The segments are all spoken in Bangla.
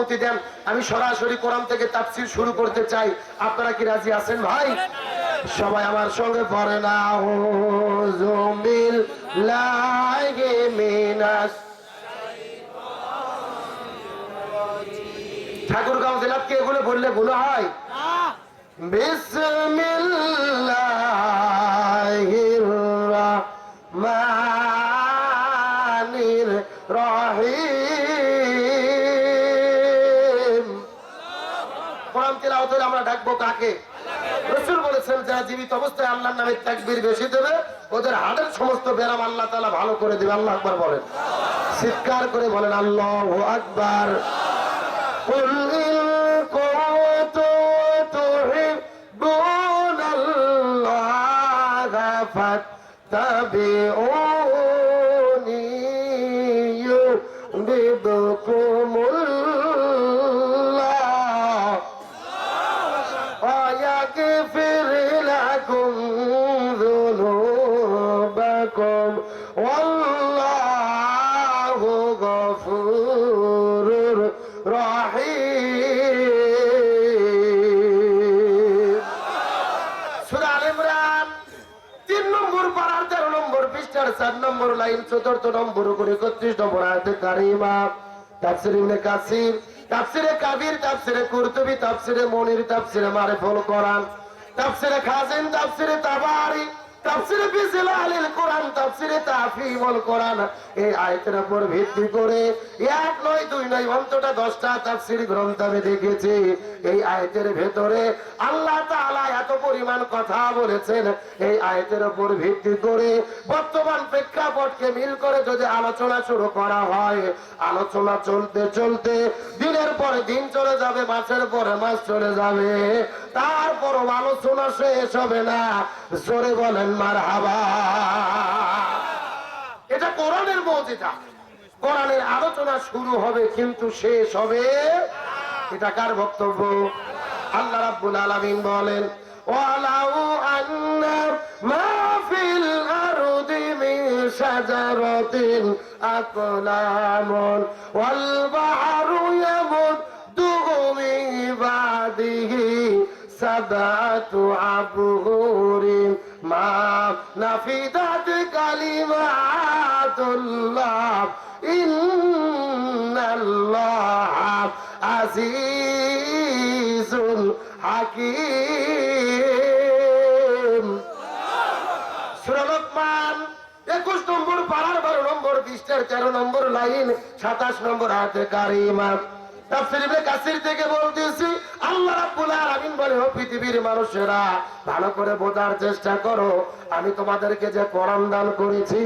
অনুমতি দেন, আমি সরাসরি কোরআন থেকে তাফসীর শুরু করতে চাই। আপনারা কি রাজি আছেন ভাই? সবাই আমার সঙ্গে পড়ে না, আউযু বিল্লাহি মিনাশ। ঠাকুরগাঁও জেলার কি এগুলো বললে গুনাহ হয়? বিসমিল্লাহির রহমানির রহিম। কোরআন তিলাওয়াত হলে আমরা ডাকবো কাকে? রাসূল বলেছেন যারা জীবিত অবস্থায় আল্লাহর নামে তাকবীর বেশি দেবে ওদের হাড়ের সমস্ত ব্যারাম আল্লাহ তাআলা ভালো করে দেবে। আল্লাহু আকবার বলেন, চিৎকার করে বলেন আল্লাহু আকবার। কুল ইন কুনতুম তুহিব্বুনাল্লাহা ফাত্তাবিউনি ইউহবিবকুমুল্লাহ ওয়া ইয়াগফির লাকুম যুনুবাকুম ওয়াল্লাহু গফুরুর রহিম। সূরা আলে ইমরান 3 নম্বর পারার 13 নম্বর পৃষ্ঠার 4 নম্বর লাইন 4 নম্বর করে 31 নম্বর আয়াতে কারিমা। তাফসীর ইবনে কাসির, তাফসীরে কাবির, তাফসীরে কুরতুবী, তাফসীরে মুনির, তাফসীরে মারিফুল কোরআন, তাফসীরে খাজিন, তাফসীরে তাবারি, তাফসীরে বিজিলালিল কোরআন, তাফসীরে তাফহিমুল কোরআন। এই আয়াতের উপর ভিত্তি করে এক নয় দুই নয় অন্তত 10টা তাফসীর গ্রন্থ আমি দেখেছি। এই আয়াতের ভেতরে আল্লাহ তাআলা এত পরিমাণ কথা বলেছেন। এই আয়াতের উপর ভিত্তি করে বর্তমান প্রেক্ষাপটকে মিল করে যদি আলোচনা শুরু করা হয়, আলোচনা চলতে চলতে দিনের পরে দিন চলে যাবে, মাসের পরে মাস চলে যাবে, তারপরও আলোচনা শেষ হবে না। জোরে বলেন মারহাবা। এটা কোরআনের মুজিজা। কোরআনের আলোচনা শুরু হবে কিন্তু শেষ হবে। এটা কার বক্তব্য? আল্লাহ রাব্বুল আলামিন বলেন, ওয়ালাউ আন্না মা ফিল আরদি মিন শাজারাতিন আকলামুন ওয়াল বাহরু ইয়ামুদ্দুহু মিন বাদিহি সাবাতু আবহুরিন মা নাফিদাত কালিমাতুল্লাহ ইন্নাল্লাহা আজিজুল হাকিম। সূরা লোকমান 21 নম্বর পারার 12 নম্বর পৃষ্ঠার 13 নম্বর লাইন 27 নম্বর আয়াতে কারিমা। তাফসীর ইবনে কাসির থেকে বলতেছি, আল্লাহ রাব্বুল আলামিন বলে, ও পৃথিবীর মানুষেরা ভালো করে বোঝার চেষ্টা করো, আমি তোমাদেরকে যে কোরআন দান করেছি,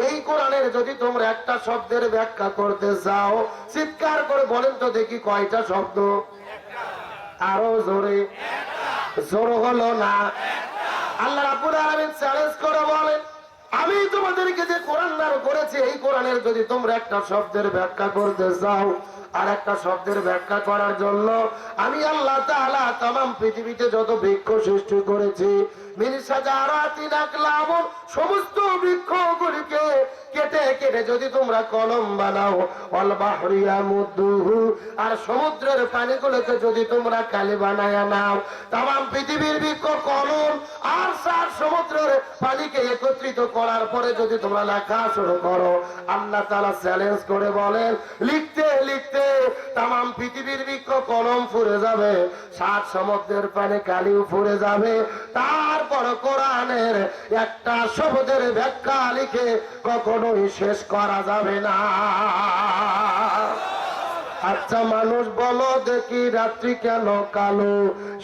এই কোরআনের যদি তোমরা একটা শব্দের ব্যাখ্যা করতে চাও, চিৎকার করে বলেন তো দেখি কয়টা শব্দ? আরো জোরে। জোর হলো না। আল্লাহ রাব্বুল আলামিন চ্যালেঞ্জ করে বলেন, আমি তোমাদেরকে যে কোরআন দান করেছি, এই কোরআনের যদি তোমরা একটা শব্দের ব্যাখ্যা করতে চাও, আর একটা শব্দের ব্যাখ্যা করার জন্য আমি আল্লাহ তাআলা तमाम পৃথিবীতে যত বৃক্ষ সৃষ্টি করেছি, মিন শাজারাতিন আকলামুন, সমস্ত বৃক্ষগুলিকে কেটে কেটে যদি তোমরা কলম বানাও, ওয়াল বাহরু ইয়ামুদ্দুহু, আর সমুদ্রের পানিগুলোকে যদি তোমরা কালি বানায়া নাও, तमाम পৃথিবীর বৃক্ষ কলম আর সার সমুদ্রের পানিকে একত্রিত করার পরে যদি তোমরা লেখা শুরু করো, আল্লাহ তাআলা চ্যালেঞ্জ করে বলেন, লিখতে লিখতে तमाम পৃথিবীর বৃক্ষ কলম ফুরে যাবে, সাত সমুদ্রের পানি কালিও ফুরে যাবে, তারপর কোরআনের একটা শব্দের ব্যাখ্যা লিখে কখনোই শেষ করা যাবে না। আচ্ছা মানুষ বলো দেখি রাত্রি কেন কালো,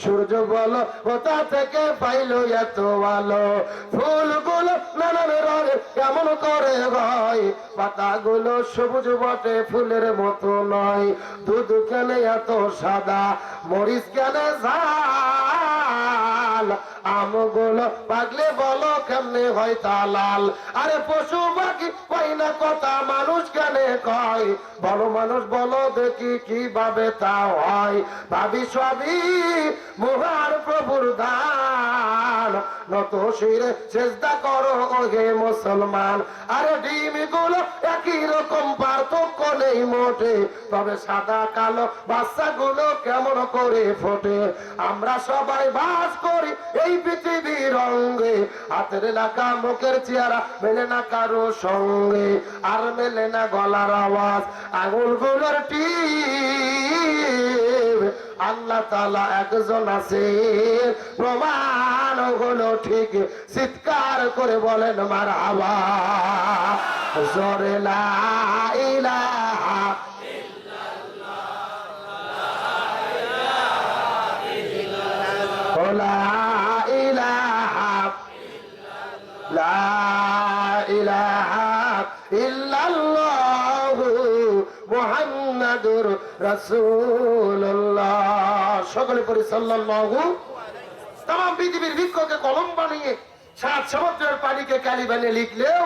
সূর্য বলো কোথা থেকে পাইলো এত আলো, ফুলগুলো নানান রঙের কেমন করে হয়, পাতাগুলো সবুজ বটে ফুলের মতো নয়, দুধ কেন এত সাদা, মরিচ কেন ঝাল, আমগুলো পাগলে বলো কেমনে হয় তা লাল, আরে পশু পাখি কই না কথা, মানুষ কেন কয়, বড় মানুষ বলো দেখি কিভাবে তা হয়, ভাবি সবই মহান প্রভুর দান, নত শিরে সেজদা করো ওহে মুসলমান। আরে ডিমগুলো একই রকম, পার্থক্য নেই মোটে, তবে সাদা কালো বাচ্চাগুলো কেমন করে ফোটে। আমরা সবাই বাস করি এই পৃথিবীর রঙে, হাতের এলাকা মুখের চেহারা মেলে না কারো সঙ্গে, আর মেলে না গলার আওয়াজ আঙুলগুলোর টিপ। আল্লাহ তাআলা একজন আছে, প্রমাণ হলো ঠিক, চিৎকার করে বলেন মারহাবা। জোরে লা ইলাহা লা ইলাহা লা ইলাহা ইল্লাল্লাহু মুহাম্মাদুর রাসূলুল্লাহ। সকলে পড়ি সাল্লাল্লাহু। তাম পৃথিবীর বৃক্ষকে কলম বানিয়ে 7 সমুদ্রের পানিকে কালি বানিয়ে লিখলেও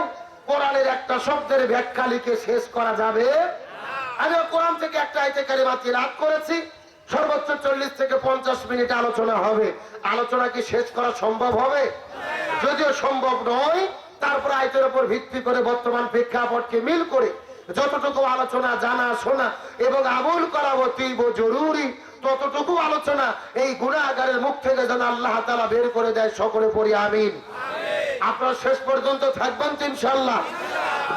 কোরআনের একটা শব্দের ব্যাখ্যা লিখে শেষ করা যাবে। আমি কোরআন থেকে একটা আয়াতে কারিমা তিলাওয়াত করেছি, সর্বোচ্চ 40 থেকে 50 মিনিট আলোচনা হবে। আলোচনা কি শেষ করা সম্ভব হবে? যদিও সম্ভব নয়, তারপর আয়াতের উপর ভিত্তি করে বর্তমান প্রেক্ষাপটকে মিল করে যতটুকু আলোচনা জানা শোনা এবং আমল করা অতীব জরুরি, ততটুকু আলোচনা এই গুনাহগারের মুখ থেকে যেন আল্লাহ তাআলা বের করে দেয়। সকলে পড়ি আমিন। আপনারা শেষ পর্যন্ত থাকবেন তো ইনশাআল্লাহ?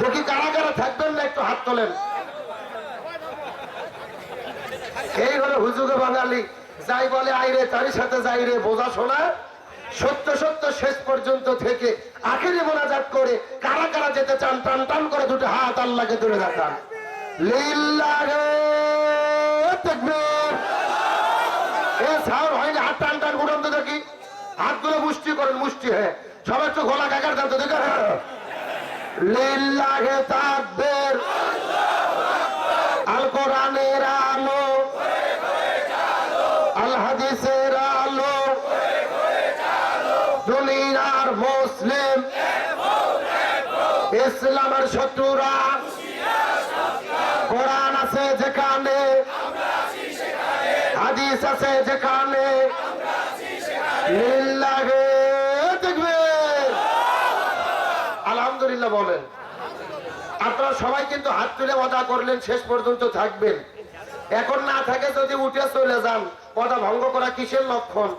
দেখি কারা কারা থাকবেন না, একটু হাত তোলেন। এই হলো হুজুগে বাঙালি, যাই বলে আইরে তারই সাথে যাই রে, বোঝা শোনা। সত্য সত্য শেষ পর্যন্ত থেকে আখেরি মোনাজাত করে কারা কারা যেতে চান টান টান করে দুটো হাত আল্লাহকে তুলে দেখান। লিল্লাহি তাকবীর। এ সাউর হয়নি, হাত টান টান উঠান তো দেখি, হাতগুলো মুষ্টি করেন, মুষ্টি। হ্যাঁ, সবাই একটু গলা কাকার দাম তো দেখে। লিল্লাহি তাকবীর। আল কোরআনের আলো, আল হাদিসের আলো, দুনিয়ার মুসলিম ইসলামের শত্রুরা, কোরআন আছে যেখানে, হাদিস আছে যেখানে, লিল্লাহি তাকবীর। আলহামদুলিল্লাহ বলেন। আপনারা সবাই কিন্তু হাত তুলে ওয়াদা করলেন শেষ পর্যন্ত থাকবেন। এখন না থাকে যদি উঠে চলে যান, ওয়াদা ভঙ্গ করা কিসের লক্ষণ?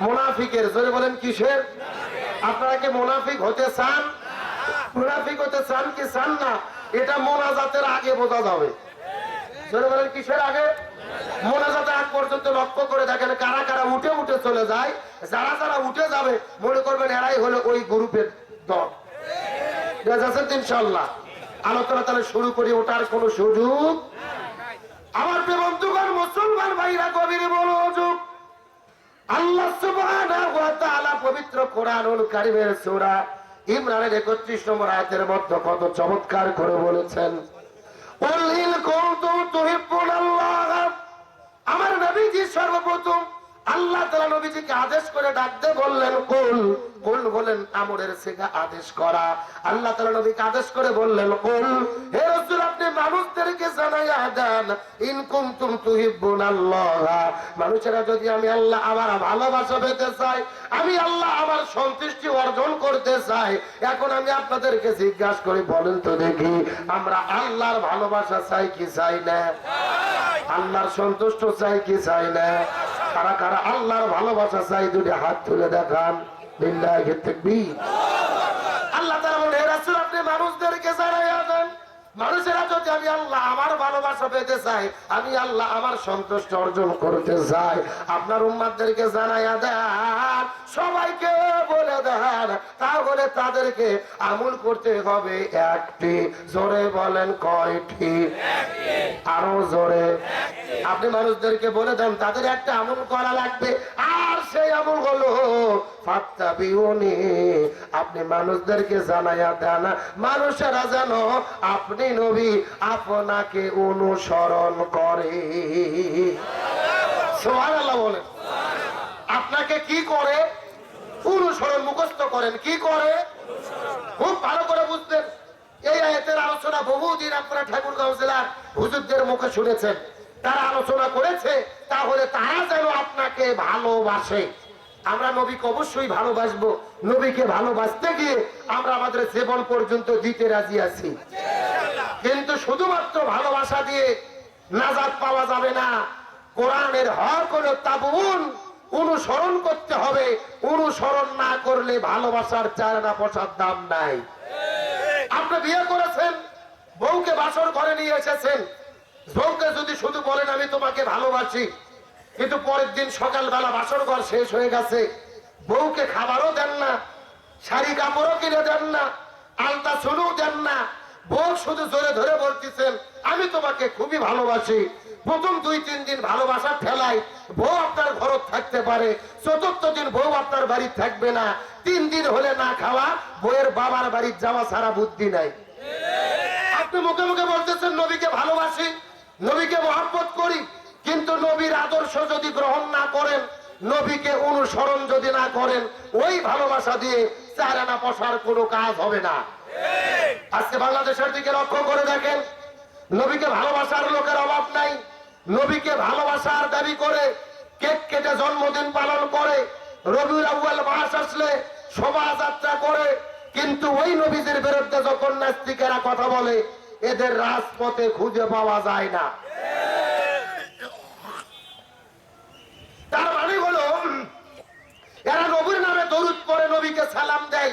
মুনাফিকের। জোরে বলেন কিসের? আপনারা কি মুনাফিক হতে চান? মুনাফিক হতে চান কি চান না? এটা মোনাজাতের আগে বোঝা যাবে। জোরে বলেন কিসের আগে? মোনাজাতের আগ পর্যন্ত লক্ষ্য করে দেখেন কারা কারা উঠে উঠে চলে যায়। যারা যারা উঠে যাবে মনে করবেন এরাই হলো ওই গ্রুপের দল। ইনশাআল্লাহ আলোচনা তাহলে শুরু করি, ওটার কোন সুযোগ আমার বন্ধুগণ মুসলমান ভাইরা গভীর মনোযোগ। আল্লাহ সুবহানাহু ওয়া তাআলা পবিত্র কোরআনুল কারীমের সূরা ইমরানের 31 নম্বর আয়াতের মধ্যে কত চমৎকার করে বলেছেন, কুল ইন কুনতুম তুহিব্বুনাল্লাহ। আমার নবীজি সর্বপ্রথম আল্লাহ তাআলা নবীজিকে আদেশ করে ডাকতে বললেন কুল। কুল বলেন আমরের সিগা, আদেশ করা। আল্লাহ তাআলা নবীকে আদেশ করে বললেন কুল, হে রাসূল আপনি মানুষদেরকে জানাইয়া দেন ইন কুনতুম তুহিব্বুনাল্লাহ, মানুষেরা যদি আমি আল্লাহ আমার ভালোবাসা পেতে চাই, আমি আল্লাহ আমার সন্তুষ্টি অর্জন করতে চাই, এখন আমি আপনাদেরকে জিজ্ঞাসা করি বলেন তো দেখি আমরা আল্লাহর ভালোবাসা চাই কি চাই না? আল্লাহর সন্তুষ্ট চাই কি চাই না? কারা কারা আল্লাহর ভালোবাসা চাই দুটি হাত তুলে দেখান। লিল্লাহি তাকবীর। আল্লাহ তাআলা বলেন হে রাসূল আপনি মানুষদেরকে জানাইয়া দেন, মানুষেরা যদি আমি আল্লাহ আমার ভালোবাসা পেতে চাই, আমি আল্লাহ আমার সন্তুষ্ট অর্জন করতে চাই, আপনার উম্মতদেরকে জানাইয়া দেন, সবাইকে বলে দেন, তাহলে তাদেরকে আমল করতে হবে একটি। জোরে বলেন কয়টি? আরো জোরে। আপনি মানুষদেরকে বলে দেন তাদের একটা আমল করা লাগবে, আর সেই আমল হলো ফাত্তাবিউনি। আপনি মানুষদেরকে জানাইয়া দেন মানুষেরা যেন আপনি নবী আপনাকে অনুসরণ করে। সুবহানাল্লাহ বলেন। আপনাকে কি করে? অনুসরণ। মুখস্থ করেন কি করে? খুব ভালো করে বুঝতেন। এই আয়াতের আলোচনা বহুদিন আপনারা ঠাকুরগাঁও জেলার হুজুরদের মুখে শুনেছেন, তারা আলোচনা করেছে, তাহলে তারা যেন আপনাকে ভালোবাসে, আমরা নবীকে অবশ্যই ভালোবাসবো। নবীকে ভালোবাসতে গিয়ে আমরা আমাদের জীবন পর্যন্ত দিতে রাজি আছি, কিন্তু শুধুমাত্র ভালোবাসা দিয়ে নাজাত পাওয়া যাবে না। কোরআনের হক হলো তাবুন, অনুসরণ করতে হবে। অনুসরণ না করলে ভালোবাসার চারানা পয়সার দাম নাই। আপনি বিয়ে করেছেন, বউকে বাসর ঘরে নিয়ে এসেছেন, বউকে যদি শুধু বলেন আমি তোমাকে ভালোবাসি, কিন্তু পরের দিন সকালবেলা বাসর ঘর শেষ হয়ে গেছে, বউকে খাবারও দেন না, শাড়ি কাপড়ও কিনে দেন না, আলতা চুলও দেন না, বউ শুধু জোরে ধরে বলতেছেন আমি তোমাকে খুবই ভালোবাসি। প্রথম 2-3 দিন ভালোবাসার ঠেলায় বউ আপনার ঘর থাকতে পারে, চতুর্থ দিন বউ আপনার বাড়ি থাকবে না, 3 দিন হলে না খাওয়া, বউয়ের বাবার বাড়ি যাওয়া ছাড়া বুদ্ধি নাই। আপনি মুখে মুখে বলতেছেন নবীকে ভালোবাসি, নবীকে মহব্বত করি, কিন্তু নবীর আদর্শ যদি গ্রহণ না করেন, নবীকে অনুসরণ যদি না করেন, ওই ভালোবাসা দিয়ে চারানা পয়সার কোনো কাজ হবে না। আজকে বাংলাদেশের দিকে লক্ষ্য করে দেখেন, নবীকে ভালোবাসার লোকের অভাব নাই। নবীকে ভালোবাসার দাবি করে কেক কেটে জন্মদিন পালন করে, রবিউল আউয়াল মাস আসলে শোভাযাত্রা করে, কিন্তু ওই নবীদের বিরুদ্ধে যখন নাস্তিকেরা কথা বলে, এদের রাজপথে খুঁজে পাওয়া যায় না। তার মানে হলো এরা নবীর নামে দরুদ পড়ে, নবীকে সালাম দেয়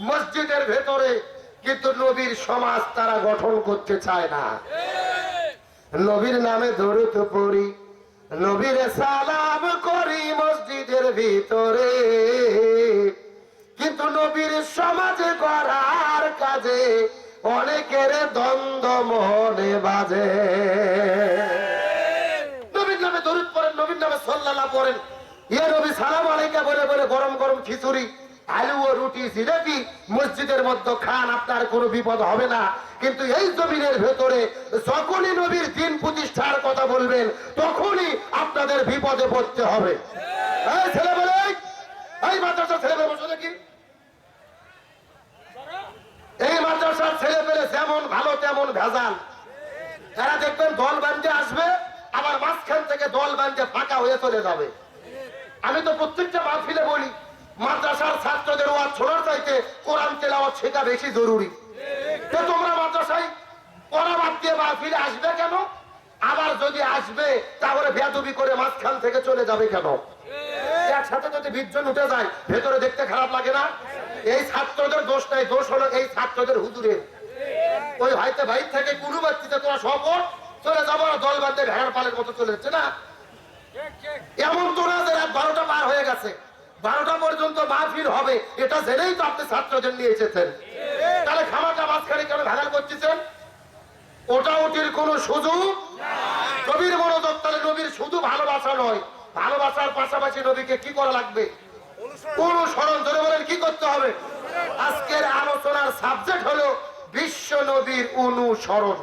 মসজিদের ভেতরে, কিন্তু নবীর সমাজ তারা গঠন করতে চায় না। নবীর নামে দরুদ পড়ি, নবীর সালাম করি মসজিদের ভিতরে, কিন্তু নবীর সমাজে করার কাজে অনেকের দ্বন্দ্ব মনে বাজে। নবীর নামে দরুদ পড়েন, নবীর নামে সাল্লাল্লাহ পড়েন, ইয়া নবী সালাম আলাইকা বলে বলে গরম গরম খিচুড়ি, আলু ও রুটি, জিলাপি মসজিদের মধ্যে খান, আপনার কোনো বিপদ হবে না। কিন্তু এই জমিনের ভেতরে যখনই নবীর দিন প্রতিষ্ঠার কথা বলবেন, তখনই আপনাদের বিপদে পড়তে হবে। এই ছেলেবেলে, এই মাদ্রাসার ছেলেবেলে বসে দেখি, এই মাদ্রাসার ছেলেবেলে যেমন ভালো তেমন ভেজাল। এরা দেখবেন দল বান্ধে আসবে, আবার মাঝখান থেকে দল বান্ধে ফাঁকা হয়ে চলে যাবে। আমি তো প্রত্যেকটা মাহফিলে বলি, মাদ্রাসার ছাত্রদের ওয়াজ শোনার চাইতে কোরআন তেলাওয়াত শেখা বেশি জরুরি। তো তোমরা মাদ্রাসায় পড়া বাদ দিয়ে মাহফিলে আসবে কেন? আবার যদি আসবে তাহলে বেয়াদবি করে মাঝখান থেকে চলে যাবে কেন? একসাথে যদি 20 জন উঠে যায়, ভেতরে দেখতে খারাপ লাগে না? এই ছাত্রদের দোষ নাই, দোষ হলো এই ছাত্রদের হুজুরের। ওই ভাইতে ভাই থেকে কোনো বাচ্চিতে তোরা সব চলে যাবো না, দল বাঁধতে ভেড়ার পালের মতো চলে যাচ্ছে না। এমন তো না যে রাত 12টা পার হয়ে গেছে, 12টা পর্যন্ত মাহফিল হবে, এটা জেনেই তো আপনি ছাত্রদের নিয়ে এসেছেন। তাহলে খামাটা মাঝখানে কেন ভেজাল করতেছেন? ওটা ওটির কোন সুযোগ। নবীর মনোযোগ, তাহলে নবীর শুধু ভালোবাসা নয়, ভালোবাসার পাশাপাশি নবীকে কি করা লাগবে? অনুসরণ। ধরে বলেন কি করতে হবে? আজকের আলোচনার সাবজেক্ট হলো বিশ্ব নবীর অনুসরণ।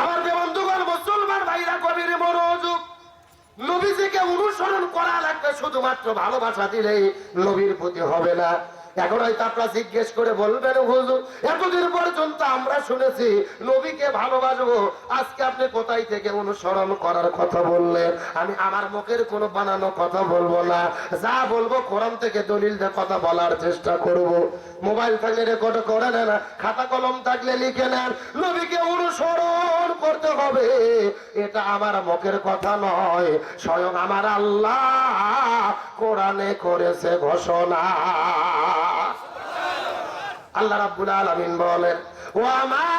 আমার বন্ধুগণ, মুসলমান ভাইরা, কবির মনোযোগ, নবীজিকে অনুসরণ করা লাগবে, শুধুমাত্র ভালোবাসা দিলেই নবীর প্রতি হবে না। এখন হয়তো আপনারা জিজ্ঞেস করে বলবেন, হুজুর এতদিন পর্যন্ত আমরা শুনেছি নবীকে ভালোবাসবো, আজকে আপনি কোথায় থেকে অনুসরণ করার কথা বললেন? আমি আমার মুখের কোনো বানানো কথা বলবো না, যা বলবো কোরআন থেকে দলিল দিয়ে কথা বলার চেষ্টা করব। মোবাইল থাকলে রেকর্ড করে নেন, খাতা কলম থাকলে লিখে নেন, নবীকে অনুসরণ করতে হবে, এটা আমার মুখের কথা নয়, স্বয়ং আমার আল্লাহ কোরআনে করেছে ঘোষণা। আল্লাহ রাব্বুল আলামিন বলেন, ওয়া মা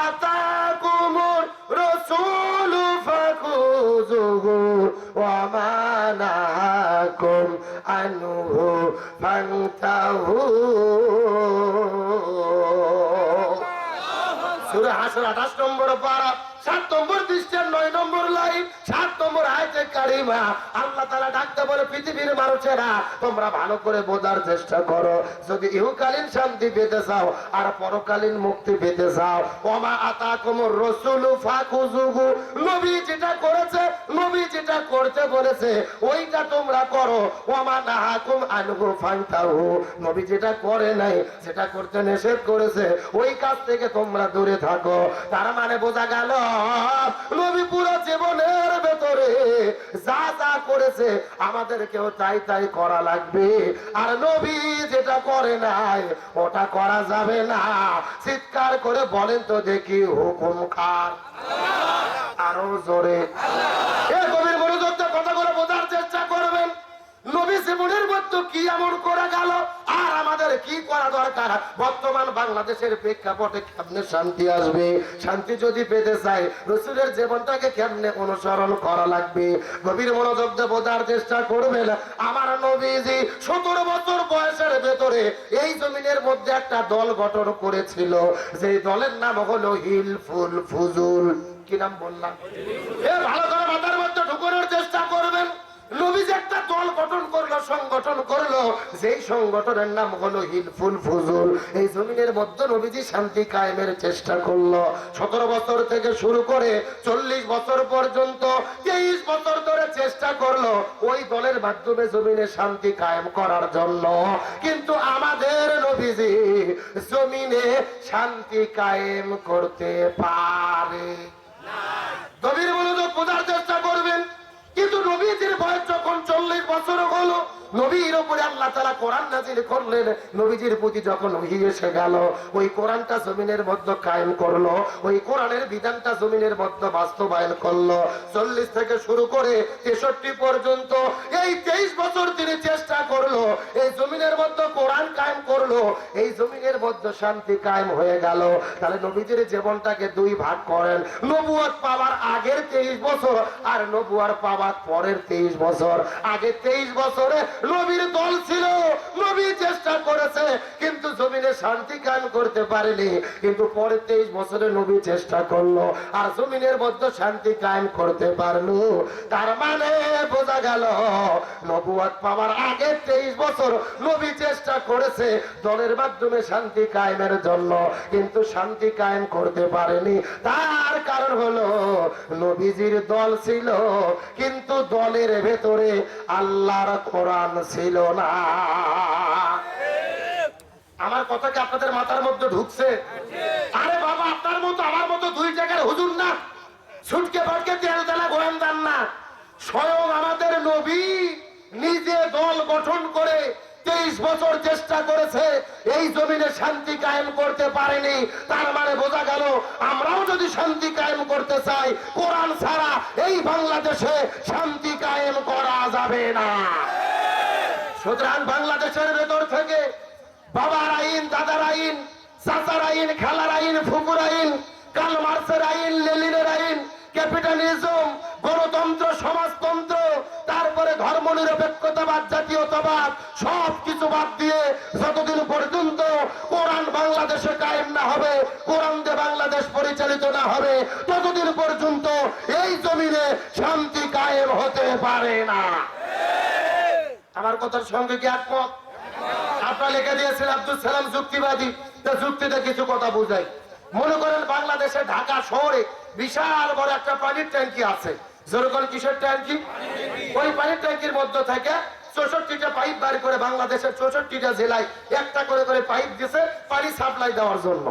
আতাকুমুর রাসূলু ফাখুযুহু ওয়া মা নাহাকুম আনহু ফান্তাহু। সূরা হাসর 28 নম্বর পারা, 7 নম্বর পৃষ্ঠার 9 নম্বর লাইন, 7 নম্বর আয়াতে কারিমা। আল্লাহ তাআলা ডাকতে বলে, পৃথিবীর মানুষেরা তোমরা ভালো করে বোঝার চেষ্টা করো, যদি ইহকালীন শান্তি পেতে চাও আর পরকালীন মুক্তি পেতে চাও, ওমা আতাকুমুর রাসূলু ফাখুযুহু, নবী যেটা করেছে, নবী যেটা করতে বলেছে ওইটা তোমরা করো, ওমা নাহাকুম আনহু ফান্তাহু, নবী যেটা করে নাই, যেটা করতে নিষেধ করেছে ওই কাজ থেকে তোমরা দূরে থাকো। তার মানে বোঝা গেল নবী পুরো জীবনের ভেতরে যা যা করেছে আমাদেরকেও তাই তাই করা লাগবে। আর নবী যেটা করে নাই ওটা করা যাবে না। চিৎকার করে বলেন তো দেখি, হুকুম কার? আরো জোরে। এই গভীর মনোযোগ দিয়ে কথাগুলো বোঝার চেষ্টা করবেন। নবী জীবনের মধ্যে কি এমন করে গেল আর আমাদের কি করা দরকার? বর্তমান বাংলাদেশের প্রেক্ষাপটে কেমনে শান্তি আসবে? শান্তি যদি পেতে চাই রাসূলের জীবনটাকে কেমনে অনুসরণ করা লাগবে? গভীর মনোযোগ দিয়ে বোঝার চেষ্টা করবেন। আমার নবীজি 17 বছর বয়সের ভেতরে এই জমিনের মধ্যে একটা দল গঠন করেছিল, যে দলের নাম হলো হিলফুল ফুজুল। কি নাম বললাম? ভালো করে মাথার মধ্যে ঢুকানোর চেষ্টা করবেন। নবীজি একটা দল গঠন করলো, সংগঠন করলো, যেই সংগঠনের নাম হলো হিলফুল ফুজুল। এই জমিনের মধ্যে নবীজি শান্তি কায়েমের চেষ্টা করলো। 17 বছর থেকে শুরু করে 40 বছর পর্যন্ত 23 বছর ধরে চেষ্টা করলো ওই দলের মাধ্যমে জমিনে শান্তি কায়েম করার জন্য। কিন্তু আমাদের নবীজি জমিনে শান্তি কায়েম করতে পারে না। গভীর মনোযোগ বোঝার চেষ্টা করবেন। কিন্তু নবীজির বয়স যখন 40 বছর হলো, নবীর উপরে আল্লাহ তাআলা কোরআন নাযিল করলেন। নবীজির প্রতি যখন ওহী এসে গেল, ওই কোরআনটা জমিনের মধ্যে কায়েম করলো, ওই কোরআনের বিধানটা জমিনের মধ্যে বাস্তবায়ন করলো। 40 থেকে শুরু করে 63 পর্যন্ত এই 23 বছর তিনি চেষ্টা করলো, এই জমিনের মধ্যে কোরআন কায়েম করলো, এই জমিনের মধ্যে শান্তি কায়েম হয়ে গেল। তাহলে নবীজির জীবনটাকে দুই ভাগ করেন, নবুয়ত পাওয়ার আগের 23 বছর আর নবুয়ার পাওয়ার পরের 23 বছর। আগে 23 বছরে নবীর দল ছিল, নবী চেষ্টা করেছে কিন্তু জমিনে শান্তি কায়েম করতে পারেনি। কিন্তু পরে 23 বছরে নবী চেষ্টা করলো আর জমিনের মধ্যে শান্তি কায়েম করতে পারলো। তার মানে বোঝা গেল নবুয়ত পাওয়ার আগে 23 বছর নবী চেষ্টা করেছে দলের মাধ্যমে শান্তি কায়েমের জন্য, কিন্তু শান্তি কায়েম করতে পারেনি। তার কারণ হলো নবীজির দল ছিল কিন্তু দলের ভেতরে আল্লাহর কোরআন ছিল না। আমার কথা কি আপনাদের মাথার মধ্যে ঢুকছে? আরে বাবা, আপনার মতো আমার মতো দুই জায়গার হুজুর না, ছুটকে ফাটকে তেলা গোয়েন্দান না। স্বয়ং আমাদের নবী নিজে দল গঠন করে 23 বছর চেষ্টা করেছে, এই জমিনে শান্তি কায়েম করতে পারেনি। তার মানে বোঝা গেল আমরাও যদি শান্তি কায়েম করতে চাই, কোরআন ছাড়া এই বাংলাদেশে শান্তি কায়েম করা যাবে না। সুতরাং বাংলাদেশের ভেতর থেকে বাবার আইন, দাদার আইন, চাচার আইন, খালার আইন, ফুপুর আইন, কার্ল মার্ক্সের আইন, লেনিনের আইন, ক্যাপিটালিজম, গণতন্ত্র, সমাজতন্ত্র, তারপরে ধর্মনিরপেক্ষতাবাদ, জাতীয়তাবাদ, সব কিছু বাদ দিয়ে যতদিন পর্যন্ত কোরআন বাংলাদেশে কায়েম না হবে, কোরআন দিয়ে বাংলাদেশ পরিচালিত না হবে, ততদিন পর্যন্ত এই জমিনে শান্তি কায়েম হতে পারে না। আমার কথার সঙ্গে কি একমত? আপনারা লিখে দিয়েছেন আব্দুল সালাম যুক্তিবাদী, তা যুক্তিতে কিছু কথা বুঝাই। মনে করেন বাংলাদেশে ঢাকা শহরে বিশাল বড় একটা পানির ট্যাঙ্কি আছে। যেরকম কিসের ট্যাঙ্কি? ওই পানির ট্যাঙ্কির মধ্যে থেকে 64টা পাইপ বার করে বাংলাদেশের 64টা জেলায় একটা করে করে পাইপ দিয়েছে পানি সাপ্লাই দেওয়ার জন্য।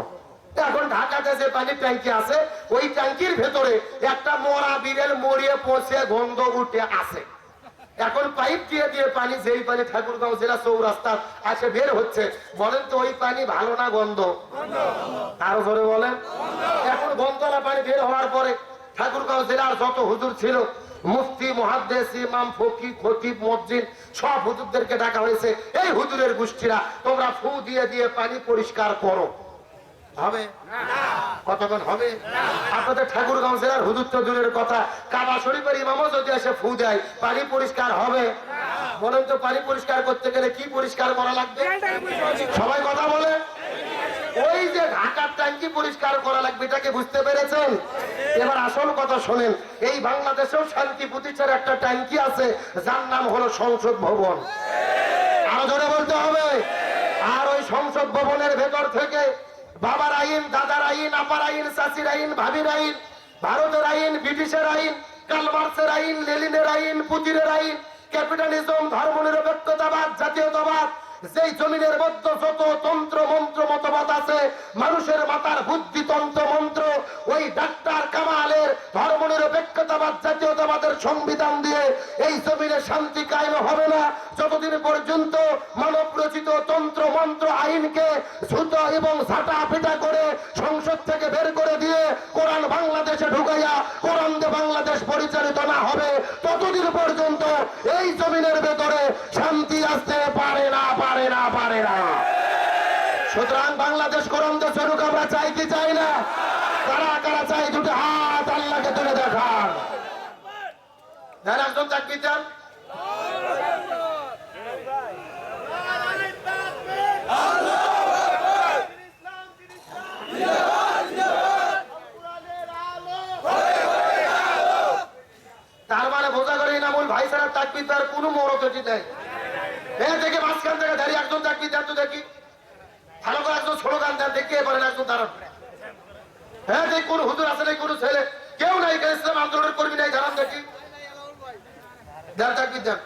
এখন ঢাকাতে যে পানির ট্যাঙ্কি আছে, ওই ট্যাঙ্কির ভেতরে একটা মরা বিড়েল মরিয়ে পচে গন্ধ উঠে আছে। এখন পাইপ দিয়ে দিয়ে পানি, যেই পানি ঠাকুরগাঁও জেলা চৌরাস্তা আসে বের হচ্ছে, বলেন তো ওই পানি ভালো না গন্ধ? আরো ধরে বলেন। এখন গন্ধলা পানি বের হওয়ার পরে ঠাকুরগাঁও জেলার যত হুজুর ছিল, মুফতি, মুহাদ্দিস, ইমাম, ফকিহ, খতিব, মুয়াজ্জিন, সব হুজুরদেরকে ডাকা হয়েছে। এই হুজুরের গোষ্ঠীরা তোমরা ফু দিয়ে দিয়ে পানি পরিষ্কার করো। হবে না? কতক্ষণ হবে? আপনাদের ঠাকুরগাঁও জেলার হুজুর তো দূরের কথা, কাবা শরীফের ইমামও যদি এসে ফু দেয়, পানি পরিষ্কার হবে? বলেন তো, পানি পরিষ্কার করতে গেলে কি পরিষ্কার করা লাগবে? সবাই কথা বলে। ওই যে ঢাকার ট্যাঙ্কি পরিষ্কার করা লাগবে, এটাকে বুঝতে পেরেছেন? এবার আসল কথা শোনেন। এই বাংলাদেশেও শান্তি প্রতিষ্ঠার একটা ট্যাঙ্কি আছে, যার নাম হলো সংসদ ভবন। আরো জোরে বলতে হবে। আর ওই সংসদ ভবনের ভেতর থেকে বাবার আইন, দাদার আইন, আপার আইন, চাচির আইন, ভাবির আইন, ভারতের আইন, ব্রিটিশের আইন, কার্ল মার্ক্সের আইন, লেনিনের আইন, পুতিনের আইন, ক্যাপিটালিজম, ধর্মনিরপেক্ষতাবাদ, জাতীয়তাবাদ, যেই জমিনের মধ্যে যত তন্ত্র মন্ত্র মতবাদ আছে, মানুষের মাথার বুদ্ধি তন্ত্র মন্ত্র, ওই ডাক্তার কামালের ধর্মনিরপেক্ষতাবাদ জাতীয়তাবাদের সংবিধান দিয়ে এই জমিনে শান্তি কায়েম হবে না যতদিন পর্যন্ত মানব রচিত তন্ত্র মন্ত্র আইনকে ছুতো এবং ঝাঁটা পিটা করে সংসদ থেকে বের করে দিয়ে কোরআন বাংলাদেশে ঢুকাইয়া কোরআন দিয়ে বাংলাদেশ পরিচালিত না হবে ততদিন পর্যন্ত এই জমিনের ভেতরে শান্তি আসতে পারে না, পারে না, পারে না। সুতরাং বাংলাদেশ কোরআন দিয়ে চলুক, আমরা চাই কি চাই না? কারা কারা চাই দুটো হাত আল্লাহকে তুলে দেখান। একজন চাকরি চান? তার মানে বোঝা করে ইনামুল ভাই ছাড়া চাকরি তার কোনো মরতটি নেই। দেখে মাঝখান থেকে দাঁড়িয়ে একজন চাকরি দেন তো দেখি, ভালো করে একজন স্লোগান দেন, দেখিয়ে পারেন একজন দাঁড়ান। হ্যাঁ, যে কোন হুজুর আছে না, কোন ছেলে কেউ নাই, ইসলাম আন্দোলনের কর্মী নাই, জানান দেখি দেন চাকরি দেন।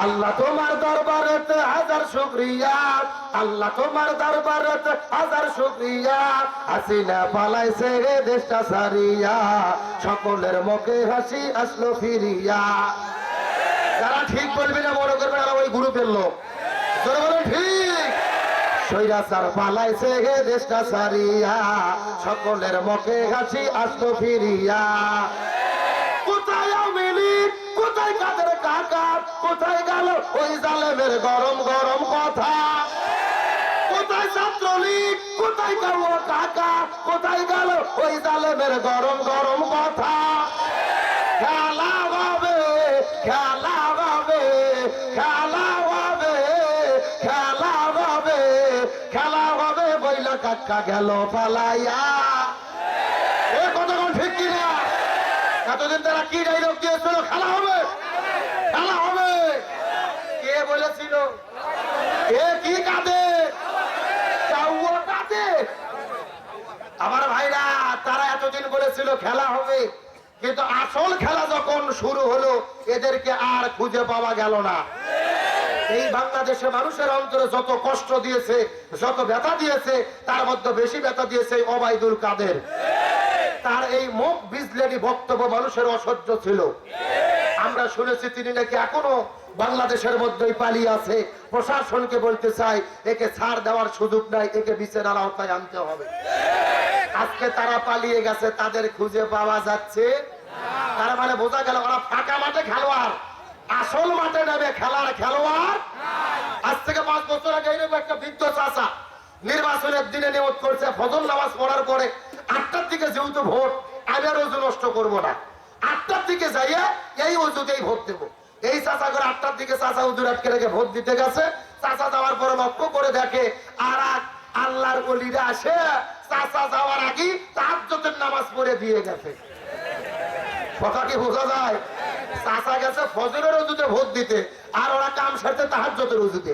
আল্লাহ তোমার দরবারেতে হাজার শুকরিয়া, আল্লাহ তোমার দরবারেতে হাজার শুকরিয়া, হাসিনা পালাইছে দেশটা সারিয়া, সকলের মুখে হাসি আসলো ফিরিয়া। যারা ঠিক বলবি না মনে করবে না ওই গ্রুপের লোক, যারা বলেন ঠিক, স্বৈরাচার পালাইছে দেশটা সারিয়া, সকলের মুখে হাসি আসলো ফিরিয়া। কোথায় আওয়ামী লীগ, কোথায় কাদের কাকা, কোথায় গেল ওই জালেমের গরম গরম কথা, কোথায় ছাত্রলীগ, কোথায় গেল কাকা, কোথায় গেল ওই জালেমের গরম গরম কথা। খেলা হবে, খেলা হবে, খেলা হবে, খেলা হবে, খেলা হবে, বইলা কাকা গেল পালাইয়া। এ কতক্ষণ ঠিক কিনা? এতদিন তারা কি ডাইলগ দিয়েছিল? খেলা হবে, খেলা হবে। কে বলেছিল? কে কি কাঁদে? কাঁদে। আমার ভাইরা, তারা এতদিন বলেছিল খেলা হবে, কিন্তু আসল খেলা যখন শুরু হলো এদেরকে আর খুঁজে পাওয়া গেল না। এই বাংলাদেশে মানুষের অন্তরে যত কষ্ট দিয়েছে, যত ব্যথা দিয়েছে, তার মধ্যে বেশি ব্যথা দিয়েছে ওবায়দুল কাদের। তার এই মুখ বিজলেনি বক্তব্য মানুষের অসহ্য ছিল। আমরা শুনেছি তিনি নাকি এখনো বাংলাদেশের মধ্যেই পালিয়ে আছে। প্রশাসনকে বলতে চাই, একে ছাড় দেওয়ার সুযোগ নাই, একে বিচারের আওতায় আনতে হবে। আজকে তারা পালিয়ে গেছে, তাদের খুঁজে পাওয়া যাচ্ছে। তার মানে বোঝা গেল ওরা ফাঁকা মাঠে খেলোয়াড়, আসল মাঠে নেবে খেলার খেলোয়াড়। আজ থেকে 5 বছর আগে একটা বৃদ্ধ চাচা নির্বাচনের দিনে নিয়ত করছে, ফজর নামাজ পড়ার পরে 8টার দিকে যেহেতু ভোট, আমি আর ওজু নষ্ট করবো না, 8টার দিকে যাইয়া এই ওজুতেই ভোট দেবো। এই চাচা করে 8টার দিকে চাচা উজুর আটকে রেখে ভোট দিতে গেছে। চাচা যাওয়ার পরে লক্ষ্য করে দেখে আর আল্লাহর ওলিরা আসে চাচা যাওয়ার আগে তাহাজ্জুদের নামাজ পড়ে দিয়ে গেছে। কথা কি বোঝা যায়? চাচা গেছে ফজরের ওজুতে ভোট দিতে, আর ওরা কাম সারতে তাহাজ্জুদের ওজুতে।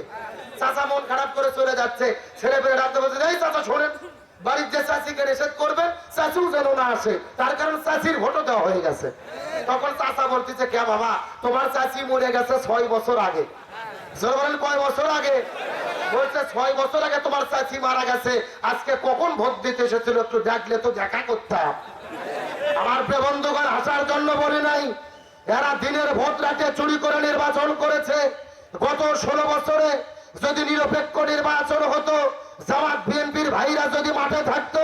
চাচা মন খারাপ করে চলে যাচ্ছে। ছেলে পেলে রাখতে বলছে, এই চাচা শোনেন, বাড়ির যে চাচিকে নিষেধ করবে চাচিও যেন না আসে, তার কারণ চাচির ভোটও দেওয়া হয়ে গেছে। তখন চাচা বলতেছে, কে বাবা, তোমার চাচি মরে গেছে 6 বছর আগে। বলেন কয় বছর আগে? বলছে 6 বছর আগে তোমার চাচি মারা গেছে। আজকে কখন ভোট দিতে এসেছিল একটু দেখলে তো দেখা করতাম। আমার বন্ধুগণ, হাসার জন্য বলি নাই, এরা দিনের ভোট রাতে চুরি করে নির্বাচন করেছে। গত 16 বছরে যদি নিরপেক্ষ নির্বাচন হতো, জামাত বিএনপির ভাইরা যদি মাঠে থাকতো,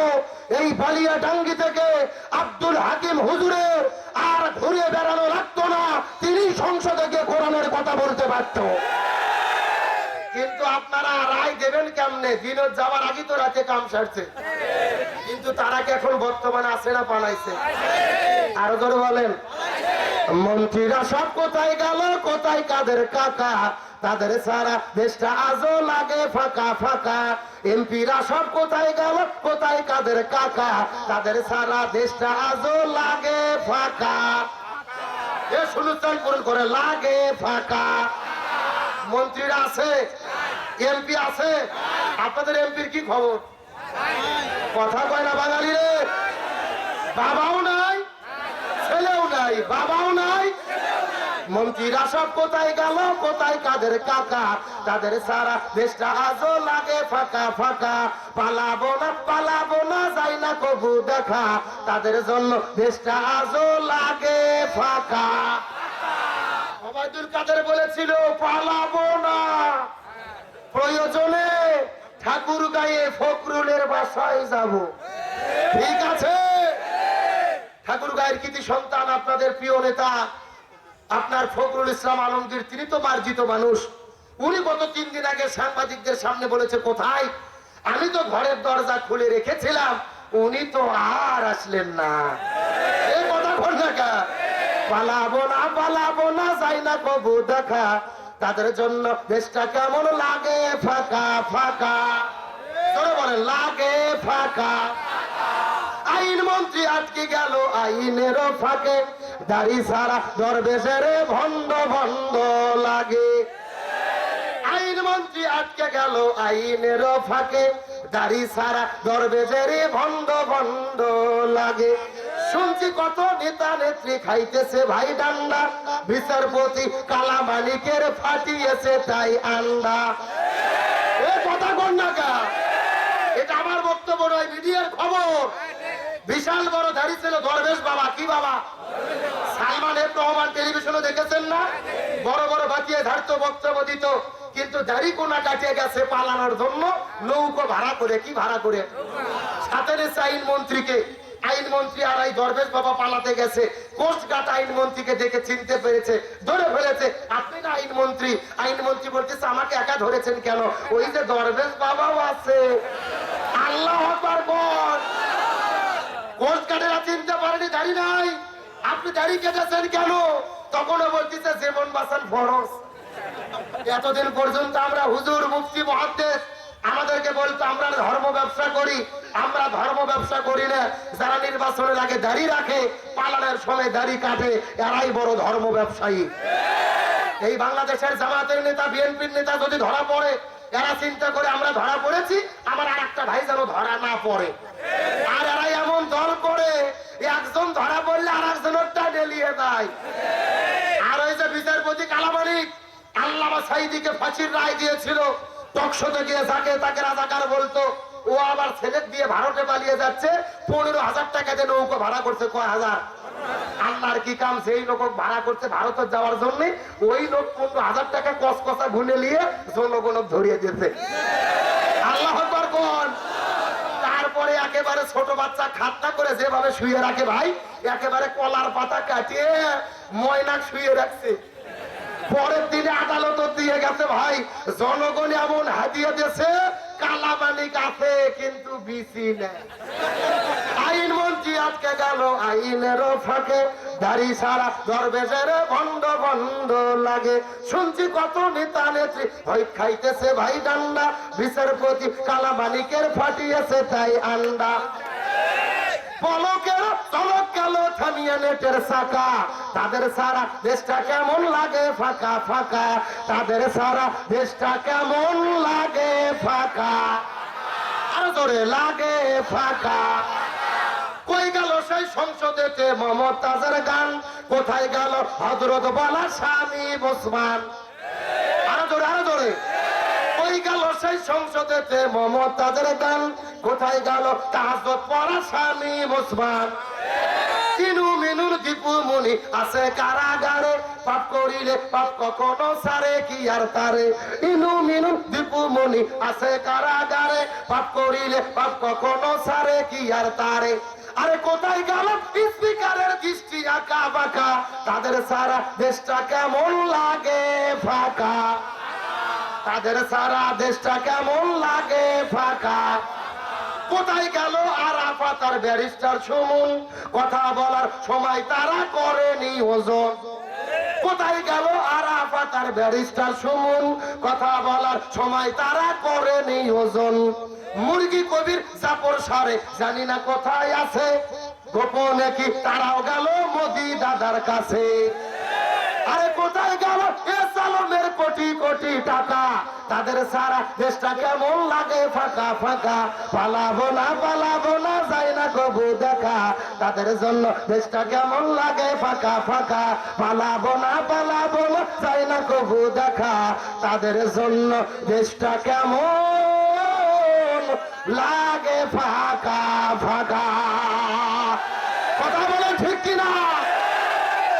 এই বালিয়াডাঙ্গি থেকে আব্দুল হাকিম হুজুরের আর ঘুরে বেড়ানো লাগতো না, তিনি সংসদে গিয়ে কোরআনের কথা বলতে পারত। কিন্তু আপনারা রায় দেবেন কেমনে? দিনের যাওয়ার আগে তো রাতে কাম সারছে। কিন্তু তারা কি এখন বর্তমানে আছে না পালাইছে? আরো করে বলেন, মন্ত্রীরা সব কোথায় গেল, কোথায় কাদের কাকা, তাদের সারা দেশটা আজও লাগে ফাঁকা ফাঁকা। এমপিরা সব কোথায় গেল, কোথায় কাদের কাকা, তাদের সারা দেশটা আজও লাগে ফাঁকা। এ শূন্যস্থান পূরণ করে লাগে ফাঁকা। মন্ত্রীরা আছে, এমপি আছে, আপনাদের এমপির কি খবর? কথা কয় না বাঙালি রে। বাবাও নাই, ছেলেও নাই, বাবাও নাই। মন্ত্রীরা সব কোথায় গেল, কোথায় কাদের কাকা? তাদের সারা দেশটা আজও লাগে ফাঁকা ফাঁকা। পালাবো না যাই না কবু দেখা, তাদের জন্য দেশটা আজও লাগে ফাঁকা। ওবায়দুল কাদের বলেছিল পালাবো না, প্রয়োজনে ঠাকুর গায়ে ফখরুলের বাসায় যাব। ঠিক আছে, ঠাকুর গায়ের কৃতি সন্তান আপনাদের প্রিয় নেতা আপনার ফখরুল ইসলাম আলমগীর, তিনি তো মার্জিত মানুষ। উনি গত 3 দিন আগে সাংবাদিকদের সামনে বলেছে, কোথায়? আমি তো ঘরের দরজা খুলে রেখেছিলাম, উনি তো আর আসলেন না। এই কথা বল না কা? পালাবো না যাই না কবু দেখা, তাদের জন্য দেশটা কেমন লাগে ফাঁকা ফাঁকা। তোরা বলেন লাগে ফাঁকা। আইন মন্ত্রী আটকে গেল আইনেরও ফাঁকে, দাড়ি সারা দরবেশের ভণ্ড ভণ্ড লাগে। আইন মন্ত্রী আটকে গেল আইনেরও ফাঁকে, দাড়ি সারা দরবেশের ভণ্ড ভণ্ড লাগে। শুনছি কত নেতা নেত্রী খাইতেছে ভাই ডান্ডা, বিচারপতি কালা মালিকের ফাটিয়েছে তাই আন্ডা। এ কথা কোন নাকা? এটা আমার বক্তব্য নয়, মিডিয়ার খবর। বিশাল বড় দাড়ি ছিল দরবেশ বাবা। কি বাবা? সালমান এফ রহমান টেলিভিশনে দেখেছেন না? বড় বড় বাতিয়ে ধারতো, বক্তব্য দিত, কিন্তু দাড়ি কোনা কাটিয়ে গেছে পালানোর জন্য নৌকো ভাড়া করে। কি ভাড়া করে? সাথে নিচ্ছে আইন মন্ত্রীকে। আইন মন্ত্রী আর এই দরবেশ বাবা পালাতে গেছে, কোস্টগার্ড আইন মন্ত্রীকে দেখে চিনতে পেরেছে, ধরে ফেলেছে। আপনি না আইন মন্ত্রী? আইন মন্ত্রী বলতেছে, আমাকে একা ধরেছেন কেন? ওই যে দরবেশ বাবাও আছে। আল্লাহু আকবার বল। কোস্টগার্ডেরা চিনতে পারেনি দাড়ি নাই, আপনি দাড়ি কেটেছেন কেন? তখনও বলতেছে জীবন বাঁচান ফরজ। এতদিন পর্যন্ত আমরা হুজুর, মুফতি, মুহাদ্দিস আমাদেরকে বলতো আমরা ধর্ম ব্যবসা করি। আমরা ধর্ম ব্যবসা করি না। যারা নির্বাচনের আগে দাড়ি রাখে, পালানোর সময় দাড়ি কাটে, এরাই বড় ধর্ম ব্যবসায়ী। এই বাংলাদেশের জামাতের নেতা, বিএনপির নেতা যদি ধরা পড়ে, এরা চিন্তা করে আমরা ধরা পড়েছি, আমার আর একটা ভাই যেন ধরা না পড়ে। আর এরাই এমন দল করে, একজন ধরা পড়লে আর একজনেরটা ডেলিয়ে দেয়। আর ওই যে বিচারপতি কালা মালিক আল্লামা সাঈদীকে ফাঁসির রায় দিয়েছিল, টকশোতে গিয়ে যাকে তাকে রাজাকার বলতো, ও আবার ছেলে দিয়ে ভারতে পালিয়ে যাচ্ছে। 15,000 টাকা দিয়ে নৌকো ভাড়া করছে। কয় হাজার? আল্লাহর কি কাম, সেই লোক ভাড়া করছে ভারতে যাওয়ার জন্য। ওই লোক 15,000 টাকা কসকসা গুনে নিয়ে জনগণ ধরিয়ে দিয়েছে। আল্লাহ আকবার কোন। তারপরে একেবারে ছোট বাচ্চা খাতনা করে যেভাবে শুয়ে রাখে ভাই, একেবারে কলার পাতা কাটিয়ে ময়নাক শুয়ে রাখছে। পরের দিনে আদালত দিয়ে গেছে ভাই, জনগণ এমন হাতিয়ে দিয়েছে, কালা মালিক আছে কিন্তু বিসি নেই। আইন মন্ত্রী আটকে গেল আইনেরও ফাঁকে, দাড়ি সারা দরবেশের ভণ্ড ভণ্ড লাগে। শুনছি কত নেতা নেত্রী ভয় খাইতেছে ভাই ডান্ডা, বিচারপতি কালা মালিকের ফাটিয়েছে তাই আন্ডা। পলকের চলক গেল থামিয়ে নেটের চাকা, তাদের সারা দেশটা কেমন লাগে ফাঁকা ফাঁকা। তাদের সারা দেশটা কেমন লাগে ফাঁকা। আর জোরে লাগে ফাঁকা। কই গেল সেই সংসদেতে মমতাজের গান? কোথায় গেল হযরত বালা স্বামী ওসমান? আরো জোরে, আরো জোরে। কই গেল সেই সংসদেতে মমতাজের গান? কোথায় গেল তাহাজ্জুদ পড়া স্বামী ওসমান? তিনু মিনুর দীপু মুনি আছে কারাগারে, পাপ করিলে পাপ কখনো সারে কি আর তারে। ইনু মিনু দীপু মুনি আছে কারাগারে, পাপ করিলে পাপ কখনো সারে কি আর তারে। আরে কোথায় গেল স্পিকারের দৃষ্টি আঁকা বাঁকা? তাদের সারা দেশটা কেমন লাগে ফাঁকা। তাদের সারা দেশটা কেমন লাগে ফাঁকা। কোথায় গেল আরাফাত আর ব্যারিস্টার সুমন? কথা বলার সময় তারা করেনি ওজন। কোথায় গেল আরাফাত আর ব্যারিস্টার সুমন? কথা বলার সময় তারা করেনি ওজন। মুরগি কবির চাপর সারে জানি না কোথায় আছে, গোপনে কি তারাও গেল মোদি দাদার কাছে। আরে কোথায় গেল এ সালমের কোটি কোটি টাকা? তাদের সারা দেশটা কেমন লাগে ফাঁকা ফাঁকা, পালাবো না যায় না কবু দেখা। তাদের জন্য দেশটা কেমন লাগে ফাঁকা ফাঁকা, পালাবো না যায় না কবু দেখা। তাদের জন্য দেশটা কেমন লাগে ফাঁকা ফাঁকা। কথা বলে ঠিক কিনা?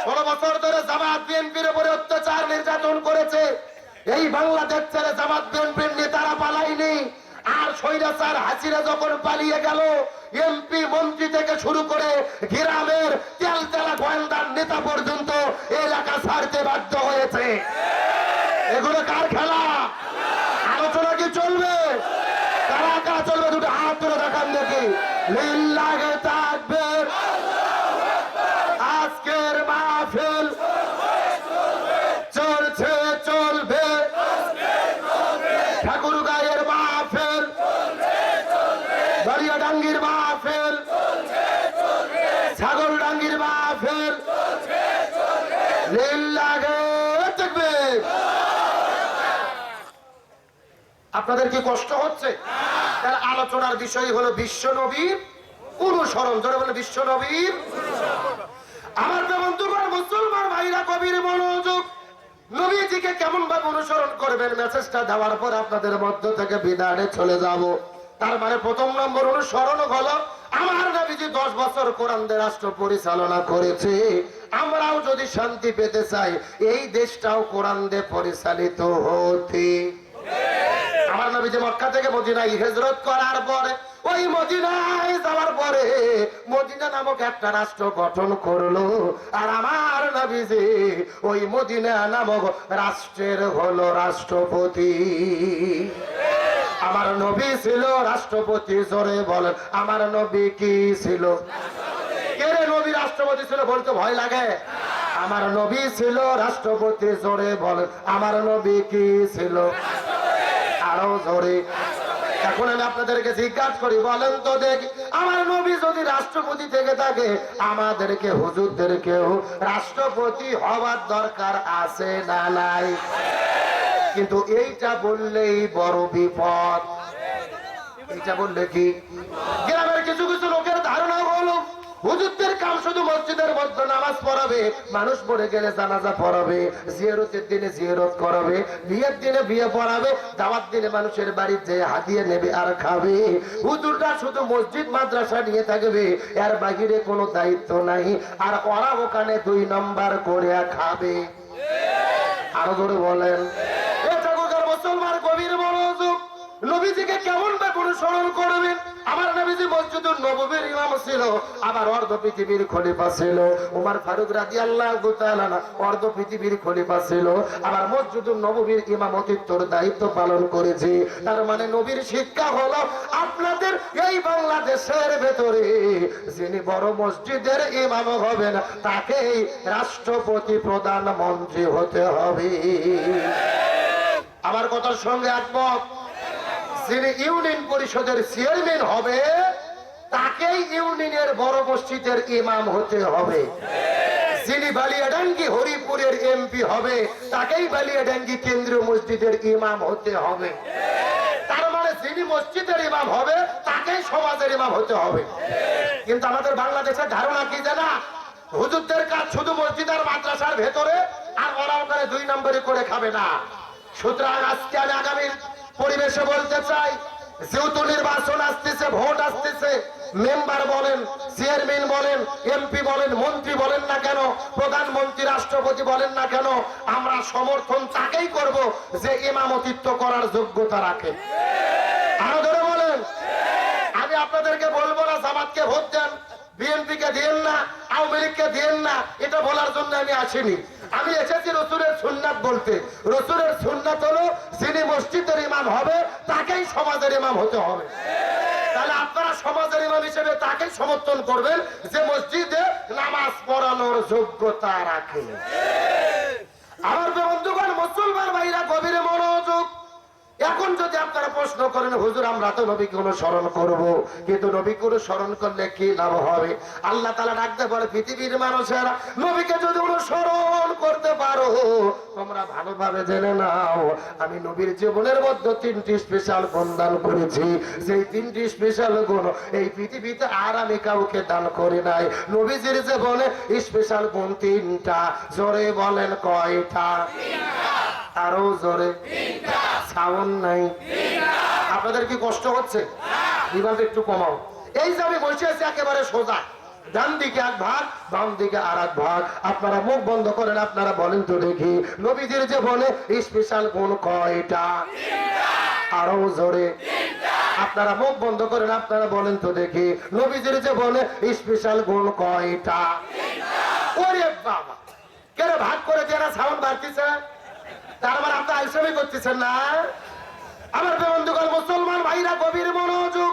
16 বছর ধরে জামাত বিএনপির উপরে অত্যাচার নির্যাতন করেছে। এই বাংলাদেশ ছেড়ে জামাত বিএনপির নেতারা পালায়নি। আর স্বৈরাচার হাসিনা যখন পালিয়ে গেল, এমপি মন্ত্রী থেকে শুরু করে গ্রামের তেলতেলা গোয়েন্দার নেতা পর্যন্ত এলাকা ছাড়তে বাধ্য হয়েছে। এগুলো কার খেলা? আলোচনা কি চলবে? কারা কারা চলবে? দুটো হাত ধরে দেখান দেখি। লিল্লাহে তাকবীর। আজকের মাহফিল চলছে চলবে, ঠাকুরগাঁয়ের মাহফিল, দরিয়াডাঙ্গির মাহফিল, ছাগলডাঙ্গির মাহফিল। লিল্লাহে তাকবীর। আপনাদের কি কষ্ট হচ্ছে? তার আলোচনার বিষয় হলো বিশ্ব নবীর অনুসরণ। ধরে বলে বিশ্ব নবীর। আমার বন্ধুগণ, মুসলমান ভাইরা, কবির মনোযোগ। নবীজিকে কেমন ভাবে অনুসরণ করবেন, মেসেজটা দেওয়ার পর আপনাদের মধ্য থেকে বিদায় চলে যাব। তার মানে প্রথম নম্বর অনুসরণ হলো, আমার নবীজি 10 বছর কোরআন দিয়ে রাষ্ট্র পরিচালনা করেছে। আমরাও যদি শান্তি পেতে চাই, এই দেশটাও কোরআন দিয়ে পরিচালিত হতে। আমার নবীজি মক্কা থেকে মদিনায় হিজরত করার পরে, ওই মদিনায় যাওয়ার পরে মদিনা নামক একটা রাষ্ট্র গঠন করলো। আর আমার নবীজি ওই মদিনা নামক রাষ্ট্রের হলো রাষ্ট্রপতি। আমার নবী ছিল রাষ্ট্রপতি। জোরে বলেন, আমার নবী কি ছিল? কে রে নবী রাষ্ট্রপতি ছিল বলতে ভয় লাগে? আমার নবী ছিল রাষ্ট্রপতি। জোরে বলেন, আমার নবী কি ছিল? আরো জোরে। এখন আমি আপনাদেরকে জিজ্ঞাসা করি, বলেন তো দেখি, আমার নবী যদি রাষ্ট্রপতি থেকে থাকে, আমাদেরকে হুজুরদেরকেও রাষ্ট্রপতি হওয়ার দরকার আছে না নাই? কিন্তু এইটা বললেই বড় বিপদ। এইটা বললে কি গ্রামের কিছু কিছু লোকের ধারণা হলো, হুজুরদের কাম শুধু মসজিদের মধ্যে নামাজ পড়াবে, মানুষ মরে গেলে জানাজা পড়াবে, জিয়ারতের দিনে জিয়ারত করাবে, বিয়ের দিনে বিয়ে পড়াবে, দাওয়াত দিনে মানুষের বাড়িতে যে হাদিয়া নেবে আর খাবে। হুজুররা শুধু মসজিদ মাদ্রাসা নিয়ে থাকবে, এর বাহিরে কোনো দায়িত্ব নাই। আর ওরা ওখানে 2 নম্বর করে খাবে। আরো ধরে বলেন। মুসলমান কবির মনোযোগ। নবীজিকে কেমন ভাবে অনুসরণ করবেন? আমার নবীজি মসজিদুল নববীর ইমাম ছিল, আবার অর্ধ পৃথিবীর খলিফা ছিল। ওমর ফারুক রাদিয়াল্লাহু তাআলা অর্ধ পৃথিবীর খলিফা ছিল, আবার মসজিদুল নববীর ইমামতিত্বর দায়িত্ব পালন করেছে। তার মানে নবীর শিক্ষা হলো, আপনাদের এই বাংলাদেশের ভেতরে যিনি বড় মসজিদের ইমাম হবেন, তাকেই রাষ্ট্রপতি প্রধানমন্ত্রী হতে হবে। আমার কথার সঙ্গে একমত? যিনি ইউনিয়ন পরিষদের চেয়ারম্যান হবে, তাকেই ইউনিয়নের বড় মসজিদের ইমাম হতে হবে। যিনি বালিয়াডাঙ্গি হরিপুরের এমপি হবে, তাকেই বালিয়াডাঙ্গি কেন্দ্রীয় মসজিদের ইমাম হতে হবে। তার মানে যিনি মসজিদের ইমাম হবে, তাকেই সমাজের ইমাম হতে হবে। কিন্তু আমাদের বাংলাদেশের ধারণা কি জানা, হুজুরদের কাজ শুধু মসজিদ আর মাদ্রাসার ভেতরে, আর ওরা ওখানে 2 নম্বরই করে খাবে না। সুতরাং আজকে আমি আগামী পরিবেশে বলতে চাই, যেহেতু নির্বাচন আসতেছে, ভোট আসতেছে, মেম্বার বলেন, চেয়ারম্যান বলেন, এমপি বলেন, মন্ত্রী বলেন না কেন, প্রধানমন্ত্রী, রাষ্ট্রপতি বলেন না কেন, আমরা সমর্থন তাকেই করব যে ইমামতিত্ব করার যোগ্যতা রাখে। আরো ধরে বলেন। আমি আপনাদেরকে বলবো না জামাতকে ভোট দেন, বিএনপি কে দিয়েন না, আওয়ামী লীগকে দিয়েন না, এটা বলার জন্য আমি আসিনি। আমি এসেছি রসুলের সুন্নাত বলতে। রসুলের সুন্নাত হলো, যিনি মসজিদের ইমাম হবে, তাকেই সমাজের ইমাম হতে হবে। তাহলে আপনারা সমাজের ইমাম হিসেবে তাকেই সমর্থন করবেন যে মসজিদে নামাজ পড়ানোর যোগ্যতা রাখে। আমার বন্ধুগণ, মুসলমান ভাইরা, গভীরে মনোযোগ। এখন যদি আপনারা প্রশ্ন করেন হুজুর আমরা তো নবীকে অনুসরণ করব, কিন্তু নবীকে অনুসরণ করলে কি লাভ হবে? আল্লাহ তাআলা ডাকতে বলে পৃথিবীর মানুষেরা নবীকে যদি অনুসরণ করতে পারো তোমরা ভালোভাবে জেনে নাও আমি নবীর জীবনের মধ্যে 3টি স্পেশাল গুণ দান করেছি। সেই 3টি স্পেশাল গুণ এই পৃথিবীতে আর আমি কাউকে দান করি নাই। নবীজির জীবনে স্পেশাল গুণ 3টা। জোরে বলেন কয়টা? আরো জোরে। সাউন্ড নাই। আপনাদের কি কষ্ট হচ্ছে? বিভাগ একটু কমাও। এই যে আমি বসে আছি একেবারে সোজা, ডান দিকে এক ভাগ বাম দিকে আর এক ভাগ। আপনারা মুখ বন্ধ করেন, আপনারা বলেন তো দেখি নবীজির জীবনে স্পেশাল গুণ কয়টা? আরো জোরে। আপনারা মুখ বন্ধ করেন, আপনারা বলেন তো দেখি নবীজির জীবনে স্পেশাল গুণ কয়টা? ওরে বাবা, কেন ভাগ করে যারা সাউন্ড বাড়তিছে তার মানে আপনারা আইসবই করতেছেন না? আমার বন্ধুগণ মুসলমান ভাইরা গভীর মনোযোগ।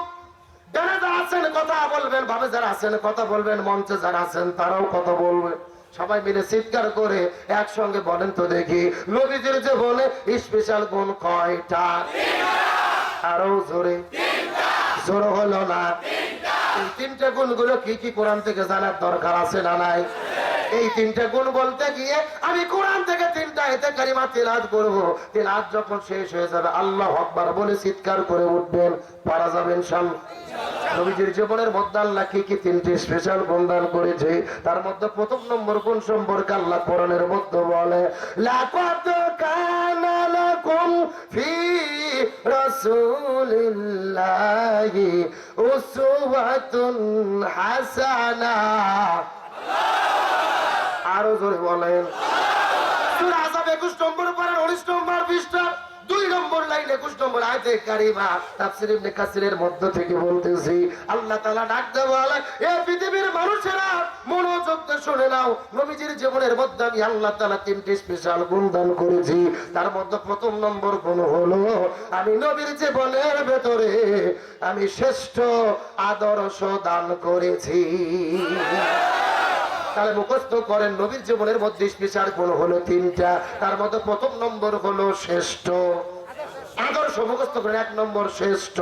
ডানে যারা আছেন কথা বলবেন, বামে যারা আছেন কথা বলবেন, মঞ্চে যারা আছেন তারাও কথা বলবেন। সবাই মিলে চিৎকার করে একসঙ্গে বলেন তো দেখি নবীজির জীবনে স্পেশাল গুণ কয়টা? আরো জোরে। জোরে হলো না? এই 3টে গুণগুলো কি কি কোরআন থেকে জানার দরকার আছে না নাই? এই 3টে গুণ বলতে গিয়ে আমি কোরআন থেকে 3টা আয়াতে কারিমা তেলাওয়াত করব। তেলাওয়াত যখন শেষ হয়ে যাবে আল্লাহু আকবার বলে চিৎকার করে উঠবেন, পারা যাবে ইনশাআল্লাহ। নবীজির জীবনের মধ্যে আল্লাহ কি কি 3টি স্পেশাল গুণ দান করেছে তার মধ্যে প্রথম নম্বর গুণ সম্পর্কে আল্লাহ কোরআনের মধ্যে বলে লাকাদ কানা লাকুম ফি রাসূলিল্লাহি উসওয়াতুন হাসানাহ। আরো জোরে বলেন। সূরা আযাব 21 নম্বর পারা 19 নম্বর পৃষ্ঠা 2 নম্বর লাইন 21 নম্বর আয়াতে কারিমা তাফসীর ইবনে কাসিরের মধ্য থেকে বলতেছি আল্লাহ তাআলা ডাকতে বলে এ পৃথিবীর মানুষেরা মনোযোগ দিয়ে শুনে নাও নবীজির জীবনের মধ্যে আমি আল্লাহ তাআলা 3টি স্পেশাল গুণ দান করেছি। তার মধ্যে প্রথম নম্বর গুণ হলো আমি নবীর জীবনের ভেতরে আমি শ্রেষ্ঠ আদর্শ দান করেছি। তাহলে মুখস্থ করেন নবীর জীবনের মধ্যে স্পেশাল গুণ হলো 3টা। তার মধ্যে প্রথম নম্বর হলো শ্রেষ্ঠ আদর্শ। মুখস্থ করেন 1 নম্বর শ্রেষ্ঠ